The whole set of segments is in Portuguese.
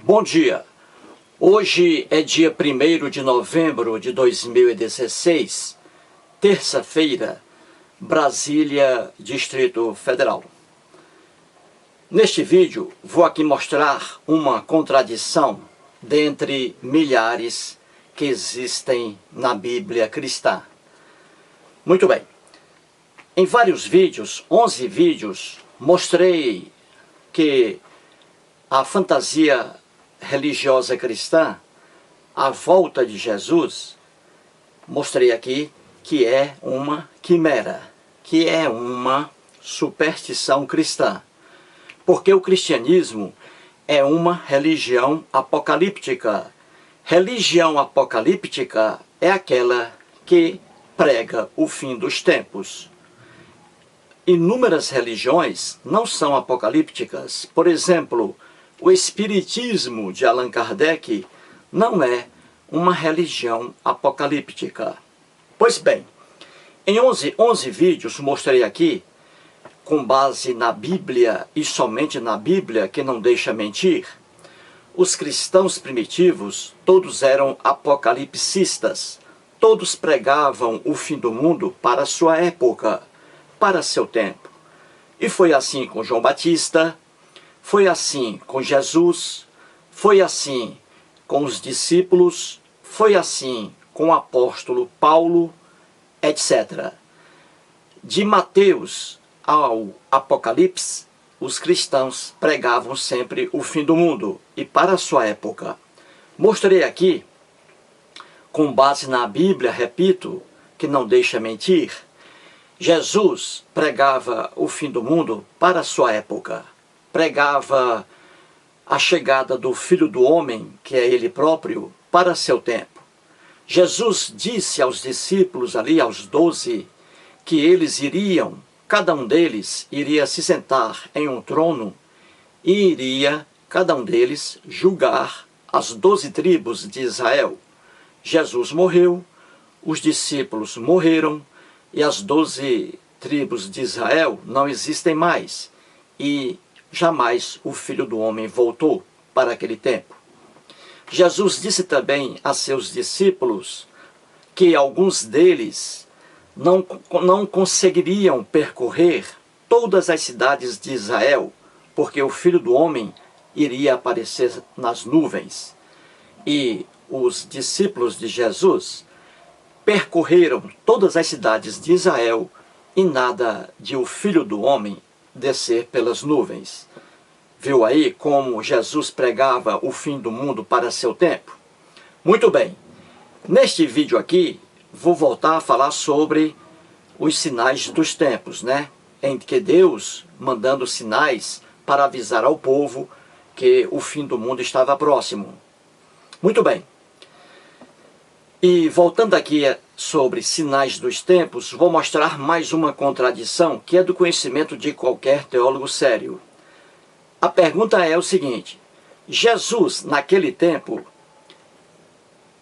Bom dia! Hoje é dia 1º de novembro de 2016, terça-feira, Brasília, Distrito Federal. Neste vídeo, vou aqui mostrar uma contradição dentre milhares que existem na Bíblia cristã. Muito bem. Em vários vídeos, 11 vídeos, mostrei que a fantasia religiosa cristã, a volta de Jesus, mostrei aqui que é uma quimera, que é uma superstição cristã. Porque o cristianismo é uma religião apocalíptica. Religião apocalíptica é aquela que prega o fim dos tempos. Inúmeras religiões não são apocalípticas. Por exemplo, o Espiritismo de Allan Kardec não é uma religião apocalíptica. Pois bem, em 11 vídeos mostrei aqui, com base na Bíblia e somente na Bíblia, que não deixa mentir, os cristãos primitivos todos eram apocalipsistas, todos pregavam o fim do mundo para sua época, para seu tempo. E foi assim com João Batista, foi assim com Jesus, foi assim com os discípulos, foi assim com o apóstolo Paulo, etc. De Mateus ao Apocalipse, os cristãos pregavam sempre o fim do mundo e para a sua época. Mostrei aqui, com base na Bíblia, repito, que não deixa mentir, Jesus pregava o fim do mundo para a sua época. Pregava a chegada do Filho do Homem, que é Ele próprio, para seu tempo. Jesus disse aos discípulos ali, aos 12, que eles iriam, cada um deles iria se sentar em um trono e iria, cada um deles, julgar as 12 tribos de Israel. Jesus morreu, os discípulos morreram e as 12 tribos de Israel não existem mais. E jamais o Filho do Homem voltou para aquele tempo. Jesus disse também a seus discípulos que alguns deles não conseguiriam percorrer todas as cidades de Israel, porque o Filho do Homem iria aparecer nas nuvens. E os discípulos de Jesus percorreram todas as cidades de Israel e nada de o Filho do Homem descer pelas nuvens. Viu aí como Jesus pregava o fim do mundo para seu tempo? Muito bem, neste vídeo aqui vou voltar a falar sobre os sinais dos tempos, né? Em que Deus mandando sinais para avisar ao povo que o fim do mundo estava próximo. Muito bem. E voltando aqui sobre sinais dos tempos, vou mostrar mais uma contradição que é do conhecimento de qualquer teólogo sério. A pergunta é o seguinte: Jesus, naquele tempo,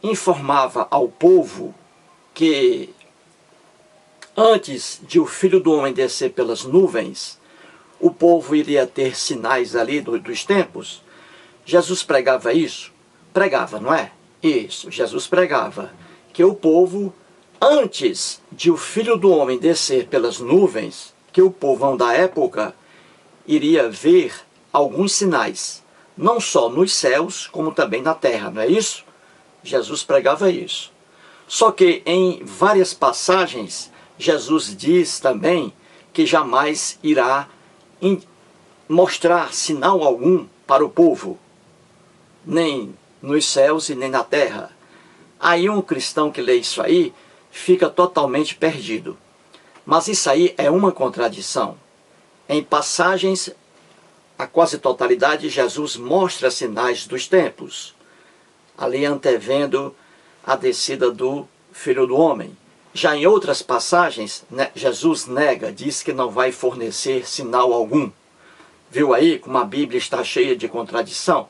informava ao povo que antes de o Filho do Homem descer pelas nuvens, o povo iria ter sinais ali dos tempos? Jesus pregava isso? Pregava, não é? Isso, Jesus pregava que o povo, antes de o Filho do Homem descer pelas nuvens, que o povão da época iria ver alguns sinais, não só nos céus, como também na terra, não é isso? Jesus pregava isso. Só que em várias passagens, Jesus diz também que jamais irá mostrar sinal algum para o povo, nem nos céus e nem na terra. Aí um cristão que lê isso aí fica totalmente perdido. Mas isso aí é uma contradição. Em passagens, a quase totalidade, Jesus mostra sinais dos tempos, ali antevendo a descida do Filho do Homem. Já em outras passagens, Jesus nega, diz que não vai fornecer sinal algum. Viu aí como a Bíblia está cheia de contradição?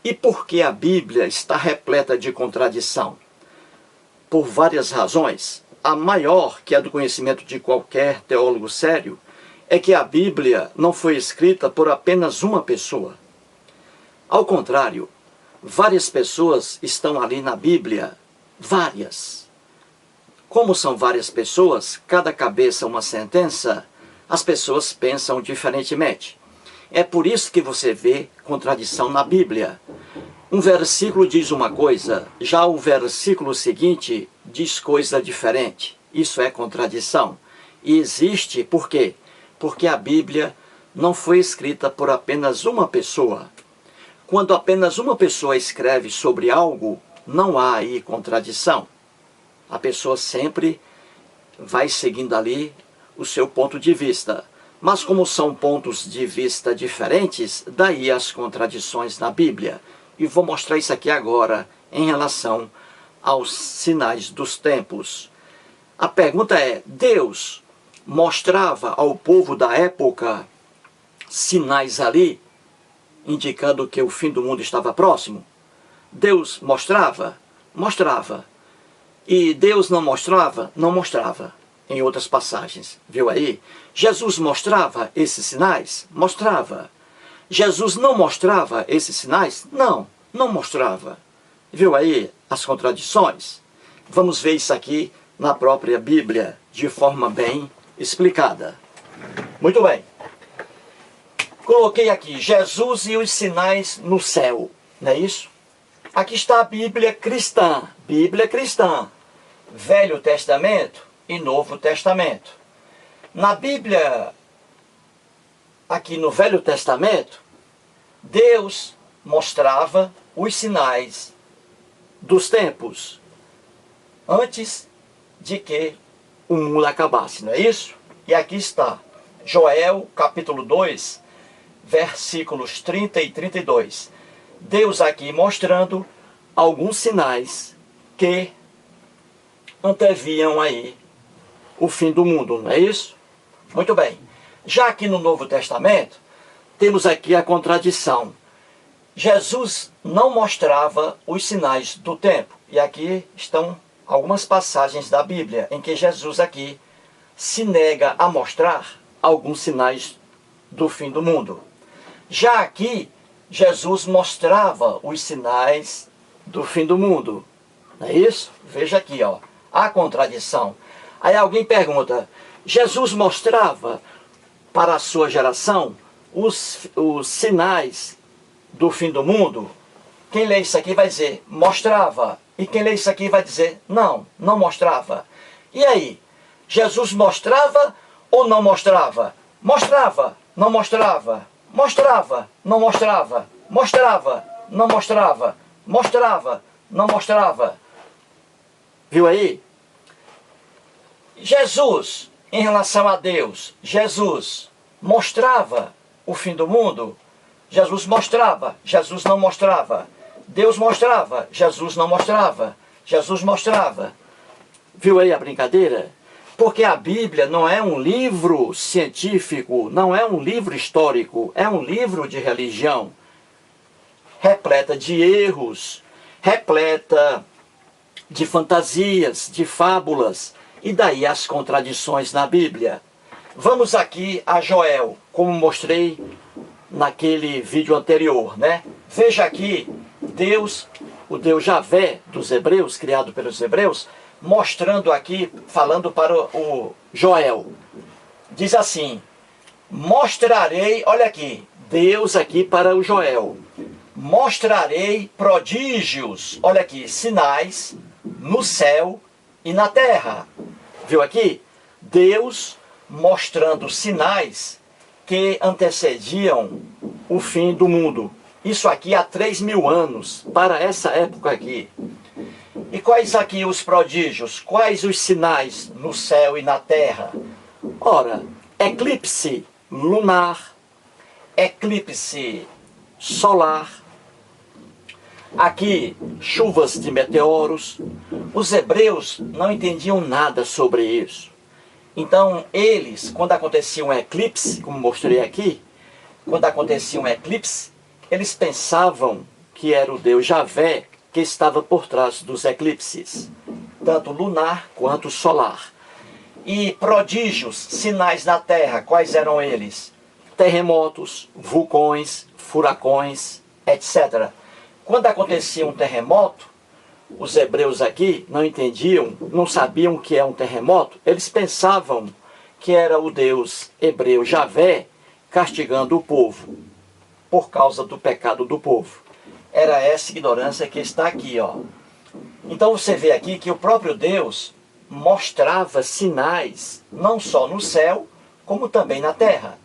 E por que a Bíblia está repleta de contradição? Por várias razões. A maior, que é do conhecimento de qualquer teólogo sério, é que a Bíblia não foi escrita por apenas uma pessoa. Ao contrário, várias pessoas estão ali na Bíblia, várias. Como são várias pessoas, cada cabeça uma sentença, as pessoas pensam diferentemente. É por isso que você vê contradição na Bíblia. Um versículo diz uma coisa, já o versículo seguinte diz coisa diferente. Isso é contradição. E existe por quê? Porque a Bíblia não foi escrita por apenas uma pessoa. Quando apenas uma pessoa escreve sobre algo, não há aí contradição. A pessoa sempre vai seguindo ali o seu ponto de vista. Mas como são pontos de vista diferentes, daí as contradições na Bíblia. E vou mostrar isso aqui agora em relação aos sinais dos tempos. A pergunta é, Deus mostrava ao povo da época sinais ali, indicando que o fim do mundo estava próximo? Deus mostrava? Mostrava. E Deus não mostrava? Não mostrava. Em outras passagens, viu aí? Jesus mostrava esses sinais? Mostrava. Jesus não mostrava esses sinais? Não, não mostrava. Viu aí as contradições? Vamos ver isso aqui na própria Bíblia, de forma bem explicada. Muito bem. Coloquei aqui, Jesus e os sinais no céu, não é isso? Aqui está a Bíblia cristã. Bíblia cristã. Velho Testamento e Novo Testamento. Na Bíblia, aqui no Velho Testamento, Deus mostrava os sinais dos tempos antes de que o mundo acabasse, não é isso? E aqui está, Joel capítulo 2, versículos 30 e 32. Deus aqui mostrando alguns sinais que anteviam aí o fim do mundo, não é isso? Muito bem. Já aqui no Novo Testamento, temos aqui a contradição. Jesus não mostrava os sinais do tempo. E aqui estão algumas passagens da Bíblia em que Jesus aqui se nega a mostrar alguns sinais do fim do mundo. Já aqui, Jesus mostrava os sinais do fim do mundo. Não é isso? Veja aqui, ó. A contradição. Aí alguém pergunta, Jesus mostrava para a sua geração os sinais do fim do mundo? Quem lê isso aqui vai dizer, mostrava. E quem lê isso aqui vai dizer, não, não mostrava. E aí, Jesus mostrava ou não mostrava? Mostrava, não mostrava. Mostrava, não mostrava. Mostrava, não mostrava. Mostrava, não mostrava. Viu aí? Jesus, em relação a Deus, Jesus mostrava o fim do mundo? Jesus mostrava, Jesus não mostrava. Deus mostrava, Jesus não mostrava. Jesus mostrava. Viu aí a brincadeira? Porque a Bíblia não é um livro científico, não é um livro histórico, é um livro de religião, repleta de erros, repleta de fantasias, de fábulas, e daí as contradições na Bíblia. Vamos aqui a Joel, como mostrei naquele vídeo anterior, né? Veja aqui, Deus, o Deus Javé dos hebreus, criado pelos hebreus, mostrando aqui, falando para o Joel. Diz assim, mostrarei, olha aqui, Deus aqui para o Joel. Mostrarei prodígios, olha aqui, sinais no céu e na terra. Viu aqui? Deus mostrando sinais que antecediam o fim do mundo. Isso aqui há 3.000 anos, para essa época aqui. E quais aqui os prodígios? Quais os sinais no céu e na terra? Ora, eclipse lunar, eclipse solar, aqui chuvas de meteoros. Os hebreus não entendiam nada sobre isso. Então eles, quando acontecia um eclipse, como mostrei aqui, quando acontecia um eclipse, eles pensavam que era o Deus Javé que estava por trás dos eclipses, tanto lunar quanto solar. E prodígios, sinais na terra, quais eram eles? Terremotos, vulcões, furacões, etc. Quando acontecia um terremoto, os hebreus aqui não entendiam, não sabiam o que é um terremoto, eles pensavam que era o Deus hebreu Javé castigando o povo por causa do pecado do povo. Era essa ignorância que está aqui, ó. Então você vê aqui que o próprio Deus mostrava sinais, não só no céu, como também na terra.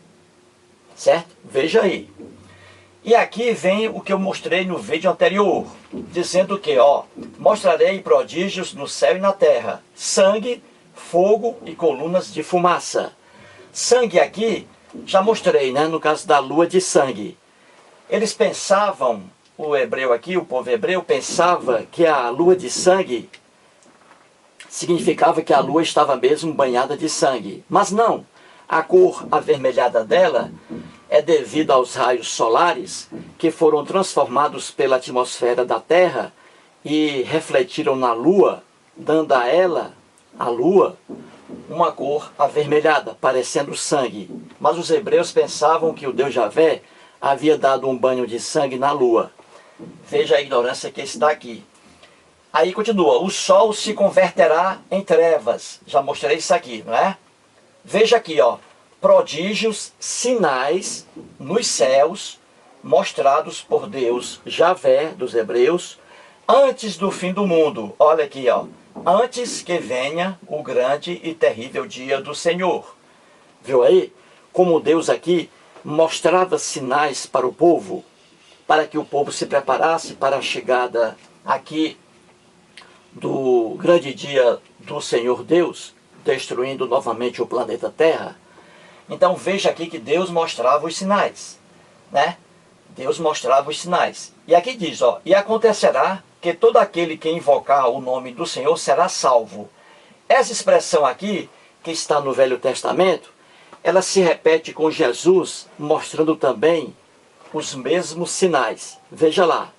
Certo? Veja aí. E aqui vem o que eu mostrei no vídeo anterior, dizendo que, ó, mostrarei prodígios no céu e na terra, sangue, fogo e colunas de fumaça. Sangue aqui, já mostrei, né, no caso da lua de sangue. Eles pensavam, o hebreu aqui, o povo hebreu, pensava que a lua de sangue significava que a lua estava mesmo banhada de sangue. Mas não, a cor avermelhada dela é devido aos raios solares que foram transformados pela atmosfera da Terra e refletiram na Lua, dando a ela, a Lua, uma cor avermelhada, parecendo sangue. Mas os hebreus pensavam que o Deus Javé havia dado um banho de sangue na Lua. Veja a ignorância que está aqui. Aí continua, o sol se converterá em trevas. Já mostrei isso aqui, não é? Veja aqui, ó. Prodígios, sinais nos céus, mostrados por Deus, Javé, dos hebreus, antes do fim do mundo. Olha aqui, ó. Antes que venha o grande e terrível dia do Senhor. Viu aí? Como Deus aqui mostrava sinais para o povo, para que o povo se preparasse para a chegada aqui do grande dia do Senhor Deus, destruindo novamente o planeta Terra. Então veja aqui que Deus mostrava os sinais, né? Deus mostrava os sinais. E aqui diz, ó, e acontecerá que todo aquele que invocar o nome do Senhor será salvo. Essa expressão aqui, que está no Velho Testamento, ela se repete com Jesus, mostrando também os mesmos sinais. Veja lá,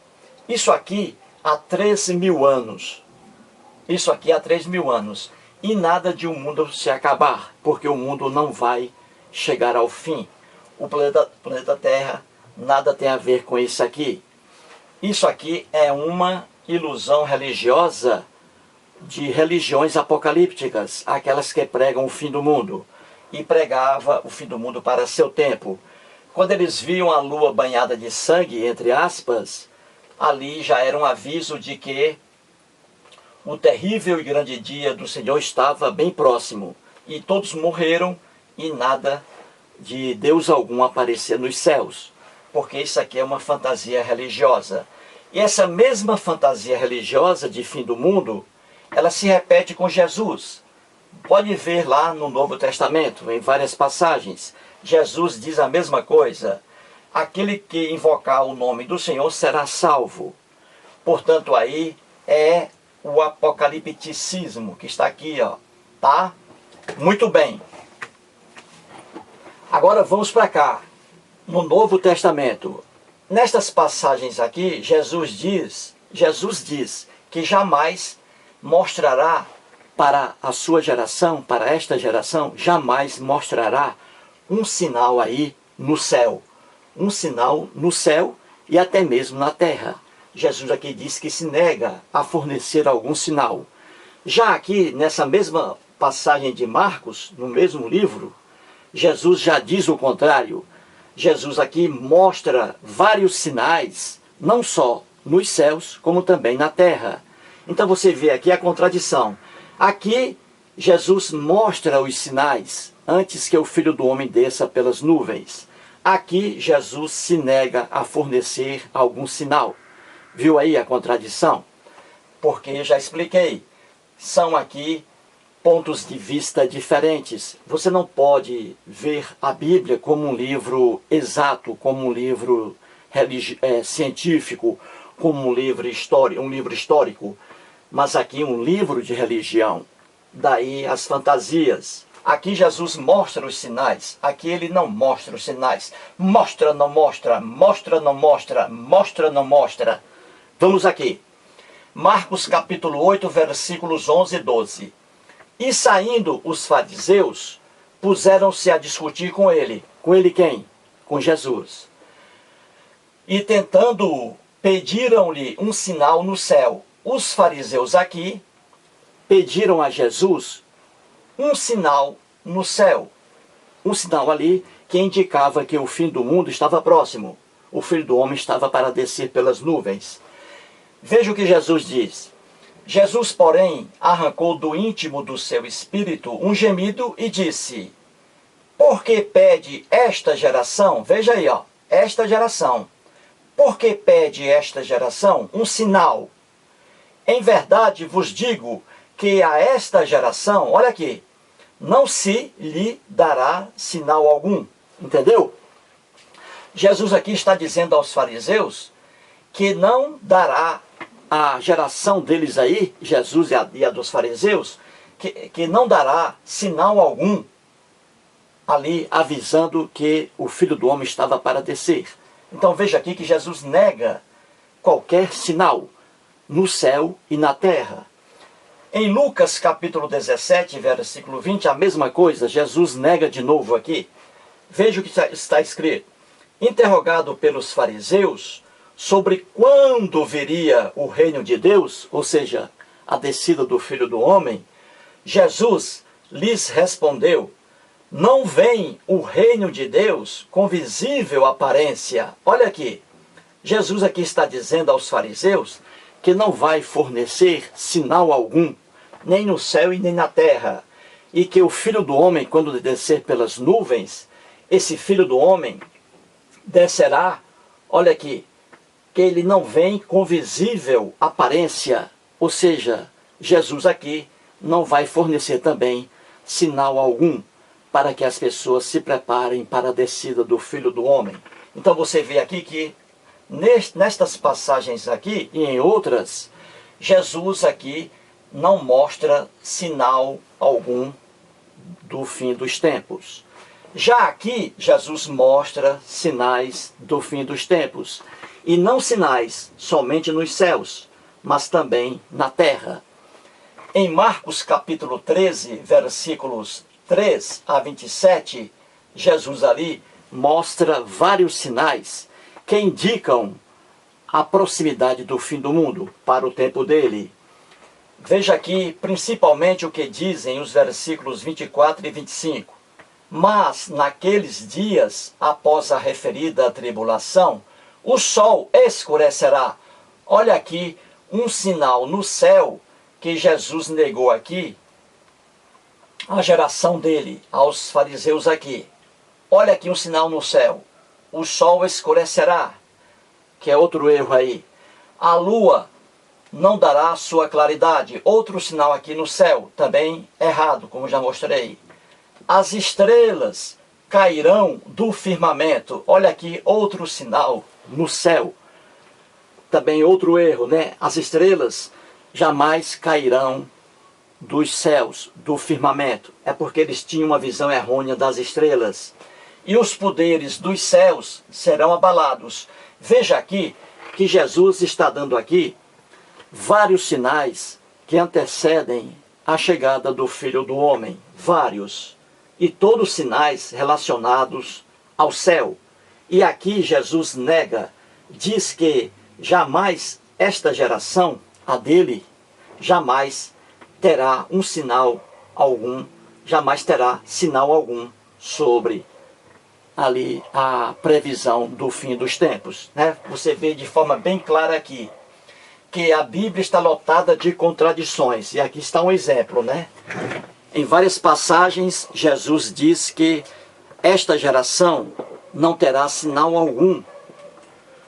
isso aqui há 3.000 anos. Isso aqui há 3.000 anos. E nada de o mundo se acabar, porque o mundo não vai chegar ao fim. O planeta Terra nada tem a ver com isso aqui. Isso aqui é uma ilusão religiosa de religiões apocalípticas, aquelas que pregam o fim do mundo. E pregava o fim do mundo para seu tempo. Quando eles viam a lua banhada de sangue, entre aspas, ali já era um aviso de que o terrível e grande dia do Senhor estava bem próximo. E todos morreram e nada de Deus algum aparecer nos céus. Porque isso aqui é uma fantasia religiosa. E essa mesma fantasia religiosa de fim do mundo, ela se repete com Jesus. Pode ver lá no Novo Testamento, em várias passagens. Jesus diz a mesma coisa. Aquele que invocar o nome do Senhor será salvo. Portanto, aí é o apocalipticismo que está aqui, ó. Tá? Muito bem. Agora vamos para cá. No Novo Testamento. Nestas passagens aqui, Jesus diz que jamais mostrará para a sua geração, para esta geração, jamais mostrará um sinal aí no céu. Um sinal no céu e até mesmo na terra. Jesus aqui diz que se nega a fornecer algum sinal. Já aqui, nessa mesma passagem de Marcos, no mesmo livro, Jesus já diz o contrário. Jesus aqui mostra vários sinais, não só nos céus, como também na terra. Então você vê aqui a contradição. Aqui, Jesus mostra os sinais antes que o Filho do Homem desça pelas nuvens. Aqui, Jesus se nega a fornecer algum sinal. Viu aí a contradição? Porque já expliquei. São aqui pontos de vista diferentes. Você não pode ver a Bíblia como um livro exato, como um livro científico, como um livro histórico, mas aqui um livro de religião. Daí as fantasias. Aqui Jesus mostra os sinais, aqui ele não mostra os sinais. Mostra, não mostra, mostra, não mostra, mostra, não mostra. Vamos aqui. Marcos capítulo 8, versículos 11 e 12. E saindo os fariseus, puseram-se a discutir com ele. Com ele quem? Com Jesus. E tentando pediram-lhe um sinal no céu. Os fariseus aqui pediram a Jesus um sinal no céu. Um sinal ali que indicava que o fim do mundo estava próximo. O Filho do Homem estava para descer pelas nuvens. Veja o que Jesus diz. Jesus, porém, arrancou do íntimo do seu espírito um gemido e disse: por que pede esta geração? Veja aí, ó, esta geração. Por que pede esta geração um sinal? Em verdade vos digo que a esta geração, olha aqui, não se lhe dará sinal algum. Entendeu? Jesus aqui está dizendo aos fariseus que não dará a geração deles aí, Jesus e a dos fariseus, que não dará sinal algum ali avisando que o Filho do Homem estava para descer. Então veja aqui que Jesus nega qualquer sinal no céu e na terra. Em Lucas capítulo 17, versículo 20, a mesma coisa, Jesus nega de novo aqui. Veja o que está escrito. Interrogado pelos fariseus sobre quando viria o reino de Deus, ou seja, a descida do Filho do Homem, Jesus lhes respondeu: não vem o reino de Deus com visível aparência. Olha aqui, Jesus aqui está dizendo aos fariseus que não vai fornecer sinal algum, nem no céu e nem na terra, e que o Filho do Homem, quando descer pelas nuvens, esse Filho do Homem descerá, olha aqui, que ele não vem com visível aparência, ou seja, Jesus aqui não vai fornecer também sinal algum para que as pessoas se preparem para a descida do Filho do Homem. Então você vê aqui que nestas passagens aqui e em outras, Jesus aqui não mostra sinal algum do fim dos tempos. Já aqui, Jesus mostra sinais do fim dos tempos. E não sinais somente nos céus, mas também na terra. Em Marcos capítulo 13, versículos 3 a 27, Jesus ali mostra vários sinais que indicam a proximidade do fim do mundo para o tempo dele. Veja aqui principalmente o que dizem os versículos 24 e 25. Mas naqueles dias, após a referida tribulação, o sol escurecerá. Olha aqui um sinal no céu que Jesus negou aqui a geração dele, aos fariseus aqui. Olha aqui um sinal no céu. O sol escurecerá, que é outro erro aí. A lua não dará sua claridade. Outro sinal aqui no céu, também errado, como já mostrei. As estrelas cairão do firmamento. Olha aqui outro sinal no céu. Também outro erro, né? As estrelas jamais cairão dos céus, do firmamento. É porque eles tinham uma visão errônea das estrelas. E os poderes dos céus serão abalados. Veja aqui que Jesus está dando aqui vários sinais que antecedem a chegada do Filho do Homem. Vários. E todos sinais relacionados ao céu. E aqui Jesus nega, diz que jamais esta geração, a dele, jamais terá um sinal algum, jamais terá sinal algum sobre ali a previsão do fim dos tempos, né? Você vê de forma bem clara aqui que a Bíblia está lotada de contradições. E aqui está um exemplo, né? Em várias passagens, Jesus diz que esta geração não terá sinal algum.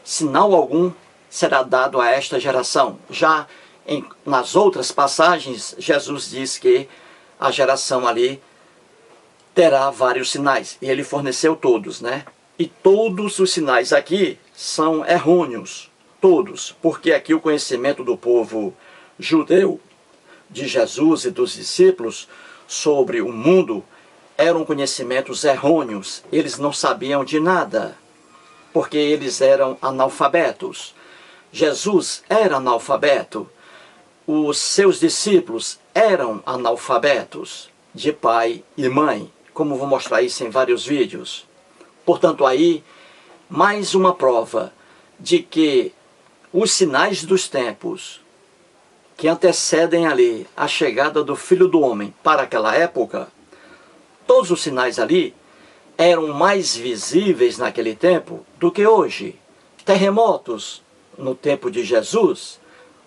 Sinal algum será dado a esta geração. Já nas outras passagens, Jesus diz que a geração ali terá vários sinais. E ele forneceu todos, né? E todos os sinais aqui são errôneos. Todos. Porque aqui o conhecimento do povo judeu, de Jesus e dos discípulos, sobre o mundo, eram conhecimentos errôneos. Eles não sabiam de nada, porque eles eram analfabetos. Jesus era analfabeto. Os seus discípulos eram analfabetos, de pai e mãe, como vou mostrar isso em vários vídeos. Portanto, aí, mais uma prova de que os sinais dos tempos que antecedem ali a chegada do Filho do Homem para aquela época, todos os sinais ali eram mais visíveis naquele tempo do que hoje. Terremotos no tempo de Jesus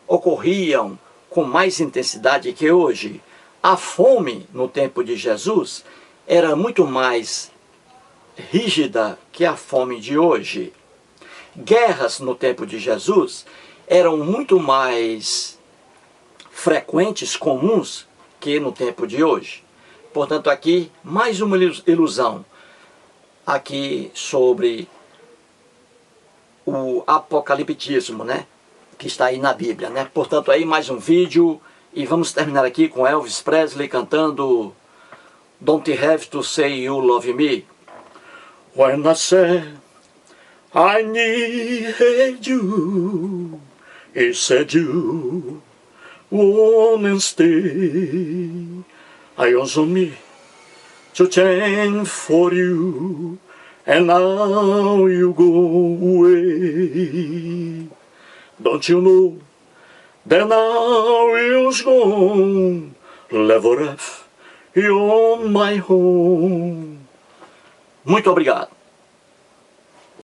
ocorriam com mais intensidade que hoje. A fome no tempo de Jesus era muito mais rígida que a fome de hoje. Guerras no tempo de Jesus eram muito mais frequentes, comuns, que no tempo de hoje. Portanto, aqui, mais uma ilusão aqui sobre o apocaliptismo, né? Que está aí na Bíblia, né? Portanto, aí mais um vídeo e vamos terminar aqui com Elvis Presley cantando Don't Have to Say You Love Me. When I said I needed you, he said you won't stay. I was on me to change for you, and now you go away. Don't you know that now you're gone? Level F, you're my home. Muito obrigado.